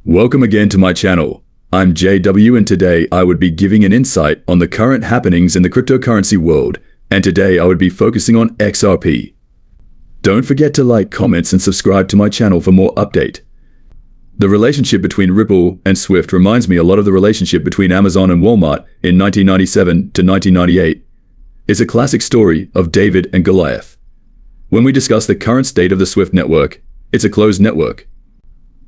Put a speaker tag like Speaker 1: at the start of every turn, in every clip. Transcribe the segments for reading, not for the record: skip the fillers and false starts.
Speaker 1: Welcome again to my channel. I'm JW, and today I would be giving an insight on the current happenings in the cryptocurrency world, and today I would be focusing on XRP. Don't forget to like, comments and subscribe to my channel for more update. The relationship between Ripple and Swift reminds me a lot of the relationship between Amazon and Walmart in 1997 to 1998. It's a classic story of David and Goliath. When we discuss the current state of the Swift network, it's a closed network.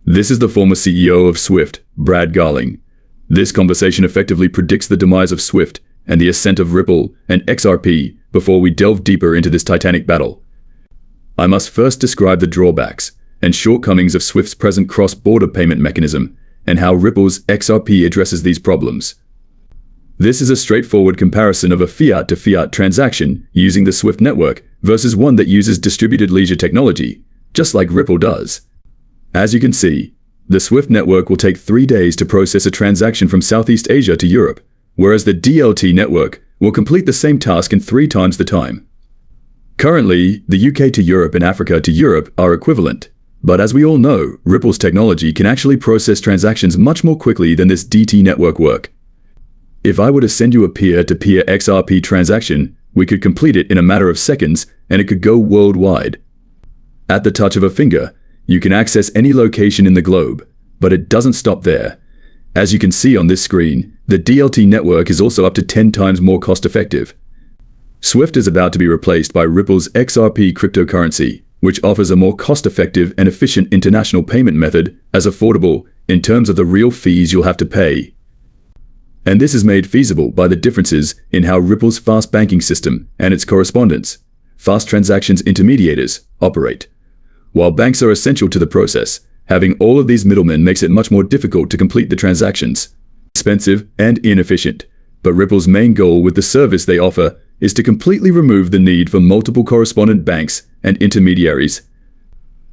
Speaker 1: This is the former CEO of Swift, Brad Garling. This conversation effectively predicts the demise of Swift and the ascent of Ripple and XRP before we delve deeper into this titanic battle. I must first describe the drawbacks and shortcomings of Swift's present cross-border payment mechanism and how Ripple's XRP addresses these problems. This is a straightforward comparison of a fiat-to-fiat transaction using the Swift network versus one that uses distributed ledger technology, just like Ripple does. As you can see, the Swift network will take 3 days to process a transaction from Southeast Asia to Europe, whereas the DLT network will complete the same task in 3 times the time. Currently, the UK to Europe and Africa to Europe are equivalent, but as we all know, Ripple's technology can actually process transactions much more quickly than this DT network work. If I were to send you a peer-to-peer XRP transaction, we could complete it in a matter of seconds and it could go worldwide. At the touch of a finger, you can access any location in the globe, but it doesn't stop there. As you can see on this screen, the DLT network is also up to 10 times more cost-effective. Swift is about to be replaced by Ripple's XRP cryptocurrency, which offers a more cost-effective and efficient international payment method as affordable in terms of the real fees you'll have to pay. And this is made feasible by the differences in how Ripple's fast banking system and its correspondents, fast transactions intermediators, operate. While banks are essential to the process, having all of these middlemen makes it much more difficult to complete the transactions. Expensive and inefficient. But Ripple's main goal with the service they offer is to completely remove the need for multiple correspondent banks and intermediaries,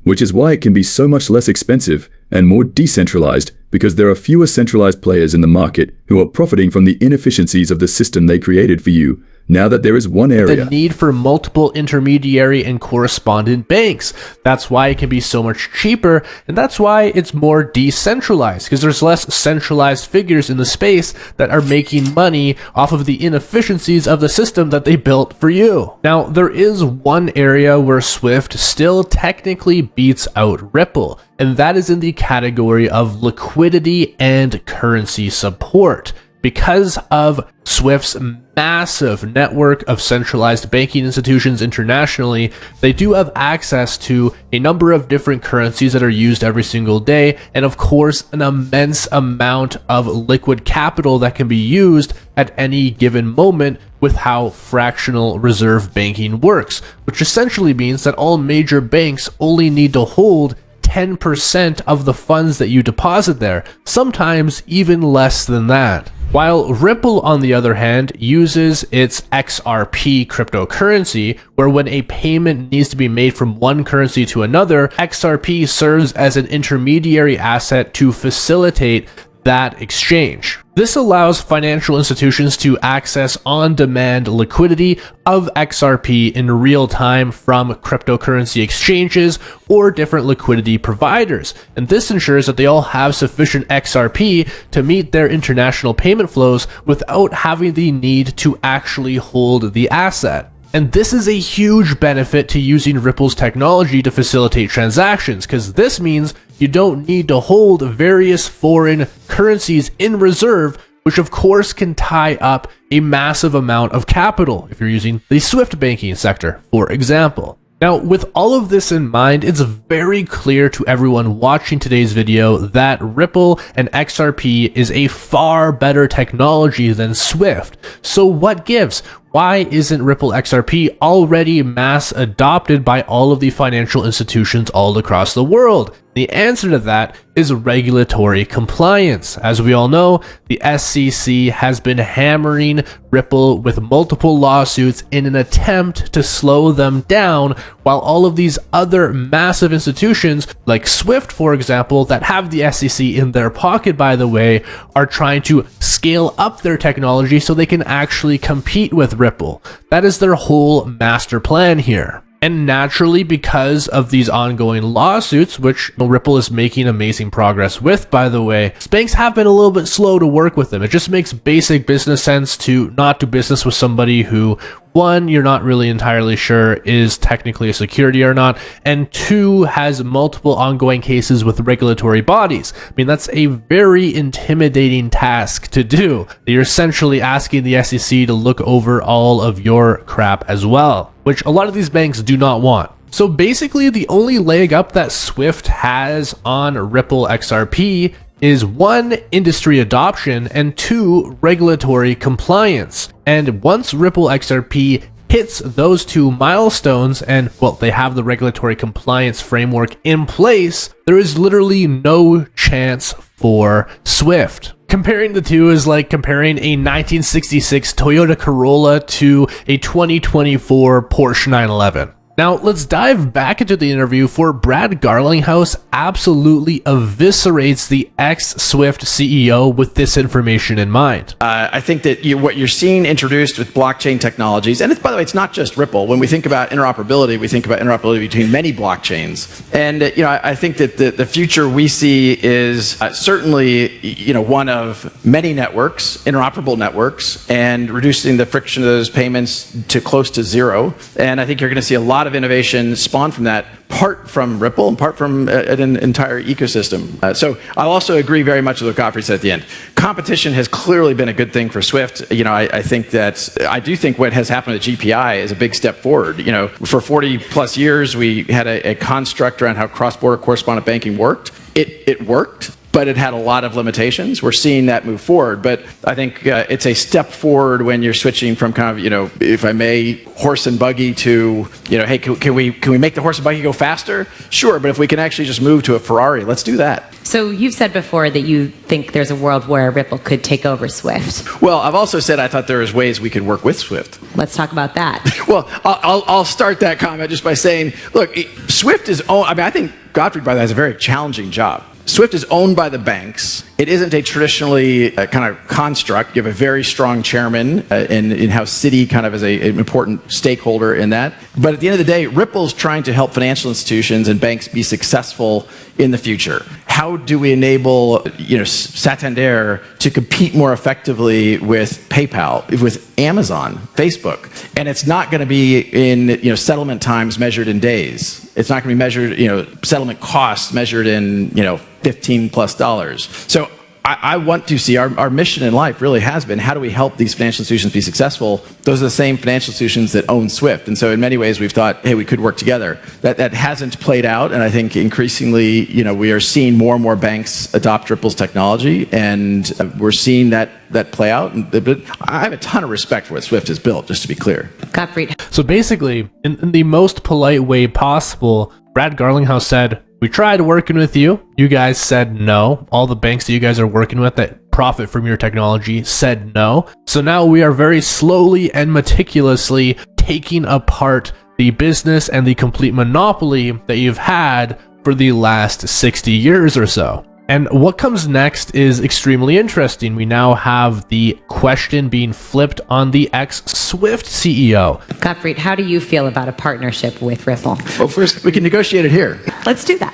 Speaker 1: which is why it can be so much less expensive and more decentralized, because there are fewer centralized players in the market who are profiting from the inefficiencies of the system they created for you. Now that there is one area.
Speaker 2: The need for multiple intermediary and correspondent banks. That's why it can be so much cheaper, and that's why it's more decentralized, because there's less centralized figures in the space that are making money off of the inefficiencies of the system that they built for you. Now, there is one area where Swift still technically beats out Ripple, and that is in the category of liquidity and currency support. Because of Swift's massive network of centralized banking institutions internationally, they do have access to a number of different currencies that are used every single day, and of course an immense amount of liquid capital that can be used at any given moment with how fractional reserve banking works, which essentially means that all major banks only need to hold 10% of the funds that you deposit there, sometimes even less than that. While Ripple, on the other hand, uses its XRP cryptocurrency, where when a payment needs to be made from one currency to another, XRP serves as an intermediary asset to facilitate that exchange. This allows financial institutions to access on-demand liquidity of XRP in real time from cryptocurrency exchanges or different liquidity providers. And this ensures that they all have sufficient XRP to meet their international payment flows without having the need to actually hold the asset. And this is a huge benefit to using Ripple's technology to facilitate transactions, because this means you don't need to hold various foreign currencies in reserve, which of course can tie up a massive amount of capital if you're using the Swift banking sector, for example. Now, with all of this in mind, it's very clear to everyone watching today's video that Ripple and XRP is a far better technology than Swift. So what gives? Why isn't Ripple XRP already mass adopted by all of the financial institutions all across the world? The answer to that is regulatory compliance. As we all know, the SEC has been hammering Ripple with multiple lawsuits in an attempt to slow them down, while all of these other massive institutions, like Swift, for example, that have the SEC in their pocket, by the way, are trying to scale up their technology so they can actually compete with Ripple. That is their whole master plan here. And naturally, because of these ongoing lawsuits, which Ripple is making amazing progress with, by the way, banks have been a little bit slow to work with them. It just makes basic business sense to not do business with somebody who, one, you're not really entirely sure is technically a security or not, and two, has multiple ongoing cases with regulatory bodies. I mean, that's a very intimidating task to do. You're essentially asking the SEC to look over all of your crap as well, which a lot of these banks do not want. So basically, the only leg up that Swift has on Ripple XRP is one, industry adoption, and two, regulatory compliance. And once Ripple XRP hits those two milestones and, well, they have the regulatory compliance framework in place, there is literally no chance for Swift. Comparing the two is like comparing a 1966 Toyota Corolla to a 2024 Porsche 911. Now, let's dive back into the interview, for Brad Garlinghouse absolutely eviscerates the ex-Swift CEO with this information in mind.
Speaker 3: I think that what you're seeing introduced with blockchain technologies, and by the way, it's not just Ripple. When we think about interoperability, we think about interoperability between many blockchains. And I think that the future we see is certainly one of many networks, interoperable networks, and reducing the friction of those payments to close to zero. And I think you're going to see a lot of innovation spawn from that, part from Ripple and part from an entire ecosystem. So I'll also agree very much with what Godfrey said at the end. Competition has clearly been a good thing for Swift. I do think what has happened at GPI is a big step forward. For 40 plus years, we had a construct around how cross-border correspondent banking worked. It worked, but it had a lot of limitations. We're seeing that move forward, but I think it's a step forward when you're switching from kind of, if I may, horse and buggy to, hey, can we make the horse and buggy go faster? Sure, but if we can actually just move to a Ferrari, let's do that.
Speaker 4: So you've said before that you think there's a world where Ripple could take over Swift.
Speaker 3: Well, I've also said I thought there was ways we could work with Swift.
Speaker 4: Let's talk about that.
Speaker 3: Well, I'll start that comment just by saying, look, Swift is I think Godfrey, by the way, has a very challenging job. Swift is owned by the banks. It isn't a traditionally kind of construct. You have a very strong chairman in how Citi kind of is an important stakeholder in that. But at the end of the day, Ripple's trying to help financial institutions and banks be successful in the future. How do we enable Santander to compete more effectively with PayPal, with Amazon, Facebook? And it's not going to be in settlement times measured in days. It's not going to be measured, settlement costs measured in $15+. So I want to see our mission in life really has been, how do we help these financial institutions be successful? Those are the same financial institutions that own Swift. And so in many ways we've thought, hey, we could work together. That hasn't played out. And I think increasingly, we are seeing more and more banks adopt Ripple's technology, and we're seeing that play out. But I have a ton of respect for what Swift has built, just to be clear.
Speaker 4: Godfrey.
Speaker 2: So basically, in the most polite way possible, Brad Garlinghouse said, we tried working with you. You guys said no. All the banks that you guys are working with that profit from your technology said no. So now we are very slowly and meticulously taking apart the business and the complete monopoly that you've had for the last 60 years or so. And what comes next is extremely interesting. We now have the question being flipped on the ex-Swift CEO.
Speaker 4: Godfrey, how do you feel about a partnership with Ripple?
Speaker 3: Well, first, we can negotiate it here.
Speaker 4: Let's do that.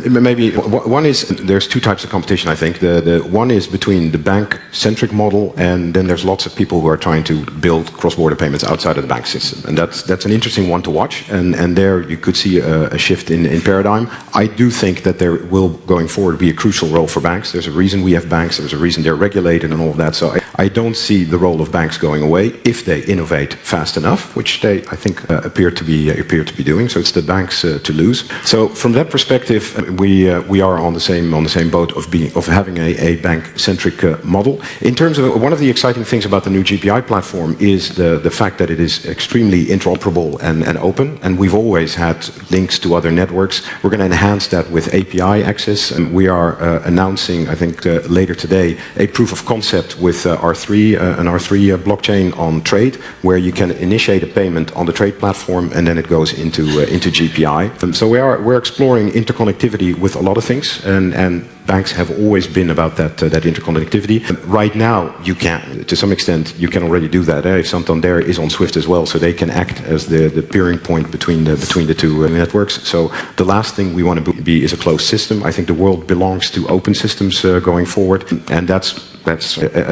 Speaker 5: Maybe one is, there's two types of competition, I think. The one is between the bank-centric model, and then there's lots of people who are trying to build cross-border payments outside of the bank system. And that's an interesting one to watch. And there you could see a shift in paradigm. I do think that there will, going forward, be a crucial role for banks. There's a reason we have banks. There's a reason they're regulated and all of that. So I don't see the role of banks going away if they innovate fast enough, which they, I think, appear to be doing. So it's the banks to lose. So from that perspective, we are on the same boat of having a bank-centric model. In terms of one of the exciting things about the new GPI platform is the fact that it is extremely interoperable and open. And we've always had links to other networks. We're going to enhance that with API access. And we are announcing, I think, later today, a proof of concept with R3, an R3 blockchain on trade, where you can initiate a payment on the trade platform and then it goes into GPI. And so we're exploring interconnectivity with a lot of things, and banks have always been about that interconnectivity. Right now, you can, to some extent, you can already do that. If Santander is on SWIFT as well, so they can act as the peering point between the two networks. So the last thing we want to be is a closed system. I think the world belongs to open systems going forward, and that's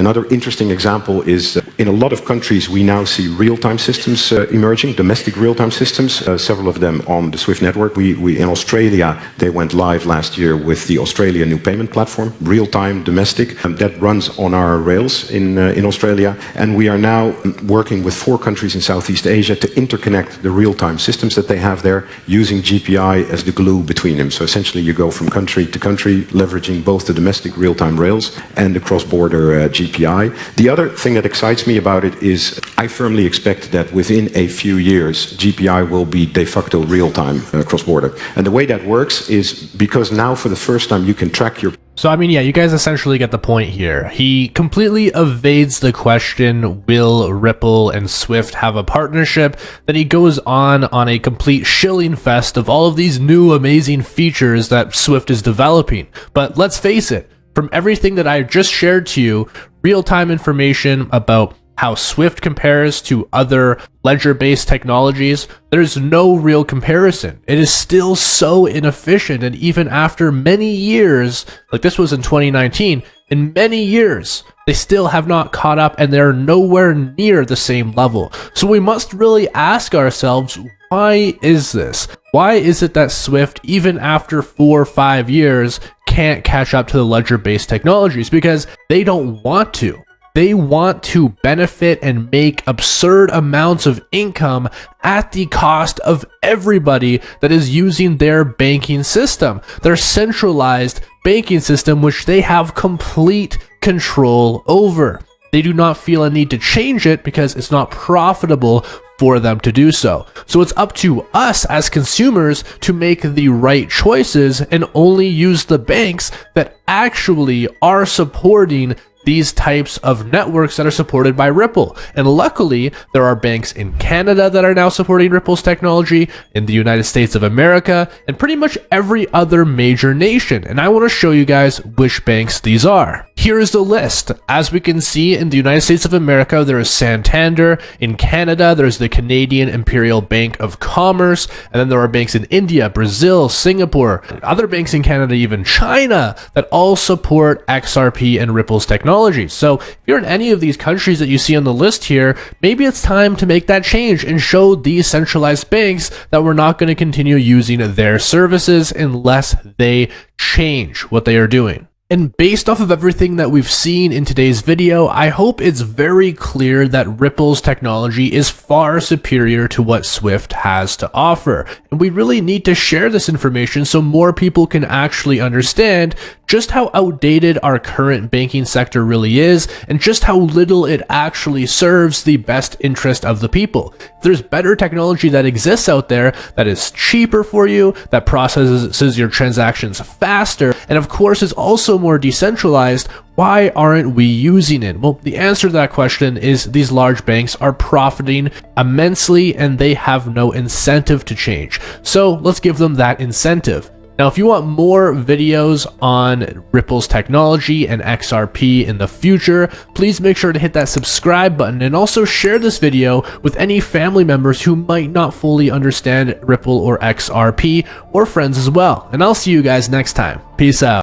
Speaker 5: another interesting example is in a lot of countries we now see real-time systems emerging, domestic real-time systems, several of them on the SWIFT network. We in Australia, they went live last year with the Australia new payment platform, real-time domestic, that runs on our rails in Australia, and we are now working with 4 countries in Southeast Asia to interconnect the real-time systems that they have there using GPI as the glue between them. So essentially you go from country to country, leveraging both the domestic real-time rails and the cross-border GPI. The other thing that excites me about it is I firmly expect that within a few years GPI will be de facto real-time cross-border. And the way that works is because now for the first time you can track your...
Speaker 2: So, I mean, yeah, you guys essentially get the point here. He completely evades the question, will Ripple and SWIFT have a partnership? Then he goes on a complete shilling fest of all of these new amazing features that SWIFT is developing. But let's face it, from everything that I just shared to you, real-time information about how SWIFT compares to other ledger-based technologies, there's no real comparison. It is still so inefficient, and even after many years, like this was in 2019, in many years, they still have not caught up and they're nowhere near the same level. So we must really ask ourselves, why is this? Why is it that SWIFT, even after 4 or 5 years, can't catch up to the ledger-based technologies? Because they don't want to. They want to benefit and make absurd amounts of income at the cost of everybody that is using their banking system, their centralized banking system, which they have complete control over. They do not feel a need to change it because it's not profitable for them to do so. So it's up to us as consumers to make the right choices and only use the banks that actually are supporting these types of networks that are supported by Ripple. And luckily, there are banks in Canada that are now supporting Ripple's technology, in the United States of America, and pretty much every other major nation. And I want to show you guys which banks these are. Here is the list. As we can see, in the United States of America, there is Santander. In Canada, there's the Canadian Imperial Bank of Commerce. And then there are banks in India, Brazil, Singapore, other banks in Canada, even China, that all support XRP and Ripple's technology. So if you're in any of these countries that you see on the list here, maybe it's time to make that change and show these centralized banks that we're not going to continue using their services unless they change what they are doing. And based off of everything that we've seen in today's video, I hope it's very clear that Ripple's technology is far superior to what SWIFT has to offer. And we really need to share this information so more people can actually understand just how outdated our current banking sector really is and just how little it actually serves the best interest of the people. If there's better technology that exists out there that is cheaper for you, that processes your transactions faster, and of course is also more decentralized, why aren't we using it? Well, the answer to that question is these large banks are profiting immensely and they have no incentive to change. So let's give them that incentive. Now, if you want more videos on Ripple's technology and XRP in the future, please make sure to hit that subscribe button and also share this video with any family members who might not fully understand Ripple or XRP, or friends as well. And I'll see you guys next time. Peace out.